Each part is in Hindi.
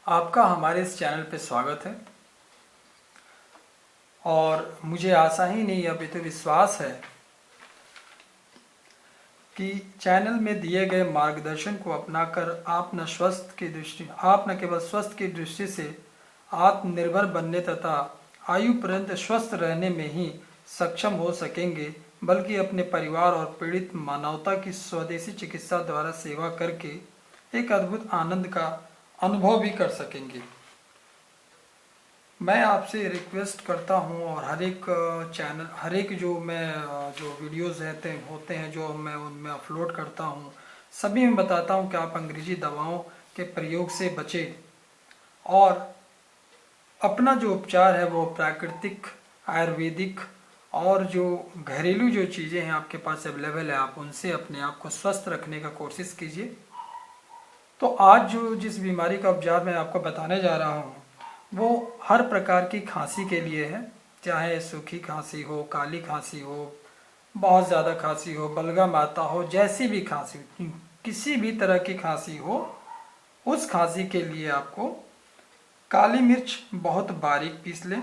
आपका हमारे इस चैनल पे स्वागत है और मुझे आशा ही नहीं अभी तो विश्वास है कि चैनल में दिए गए मार्गदर्शन को अपनाकर आप न केवल स्वस्थ की दृष्टि से आत्मनिर्भर बनने तथा आयु पर्यंत स्वस्थ रहने में ही सक्षम हो सकेंगे, बल्कि अपने परिवार और पीड़ित मानवता की स्वदेशी चिकित्सा द्वारा सेवा करके एक अद्भुत आनंद का अनुभव भी कर सकेंगे। मैं आपसे रिक्वेस्ट करता हूं और हर एक जो वीडियोस होते हैं जो मैं उनमें अपलोड करता हूं, सभी में बताता हूं कि आप अंग्रेजी दवाओं के प्रयोग से बचें और अपना जो उपचार है वो प्राकृतिक, आयुर्वेदिक और जो घरेलू जो चीज़ें हैं आपके पास अवेलेबल है, आप उनसे अपने आप को स्वस्थ रखने का कोशिश कीजिए। तो आज जिस बीमारी का उपचार मैं आपको बताने जा रहा हूँ वो हर प्रकार की खांसी के लिए है, चाहे सूखी खांसी हो, काली खांसी हो, बहुत ज़्यादा खांसी हो, बलगम आता हो, जैसी भी खांसी, किसी भी तरह की खांसी हो, उस खांसी के लिए आपको काली मिर्च बहुत बारीक पीस लें।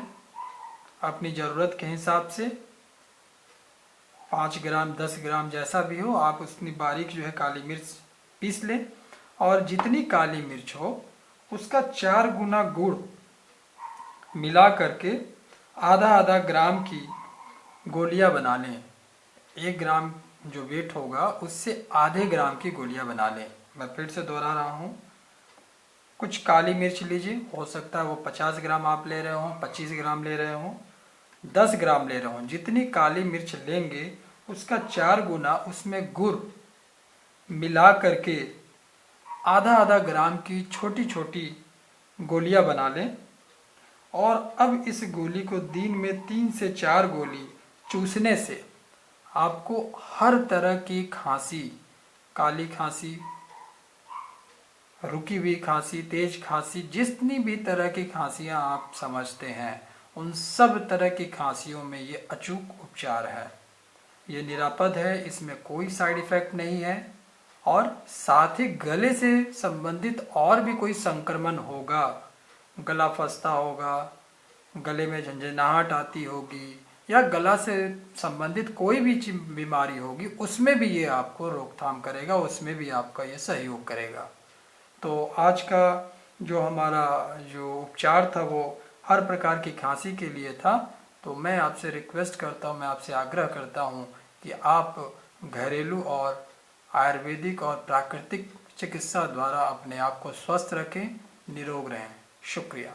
अपनी ज़रूरत के हिसाब से 5 ग्राम 10 ग्राम जैसा भी हो, आप उतनी बारीक जो है काली मिर्च पीस लें और जितनी काली मिर्च हो उसका 4 गुना गुड़ मिला करके आधा आधा ग्राम की गोलियां बना लें। 1 ग्राम जो वेट होगा उससे आधे ग्राम की गोलियां बना लें। मैं फिर से दोहरा रहा हूँ, कुछ काली मिर्च लीजिए, हो सकता है वो 50 ग्राम आप ले रहे हो, 25 ग्राम ले रहे हो, 10 ग्राम ले रहे हो, जितनी काली मिर्च लेंगे उसका 4 गुना उसमें गुड़ मिला करके आधा आधा ग्राम की छोटी छोटी गोलियां बना लें। और अब इस गोली को दिन में 3 से 4 गोली चूसने से आपको हर तरह की खांसी, काली खांसी, रुकी हुई खांसी, तेज खांसी, जितनी भी तरह की खांसियां आप समझते हैं उन सब तरह की खांसियों में ये अचूक उपचार है। ये निरापद है, इसमें कोई साइड इफेक्ट नहीं है और साथ ही गले से संबंधित और भी कोई संक्रमण होगा, गला फंसता होगा, गले में झंझनाहट आती होगी या गला से संबंधित कोई भी बीमारी होगी, उसमें भी ये आपको रोकथाम करेगा, उसमें भी आपका ये सहयोग करेगा। तो आज का जो हमारा जो उपचार था वो हर प्रकार की खांसी के लिए था। तो मैं आपसे रिक्वेस्ट करता हूँ, मैं आपसे आग्रह करता हूँ कि आप घरेलू और आयुर्वेदिक और प्राकृतिक चिकित्सा द्वारा अपने आप को स्वस्थ रखें, निरोग रहें। शुक्रिया।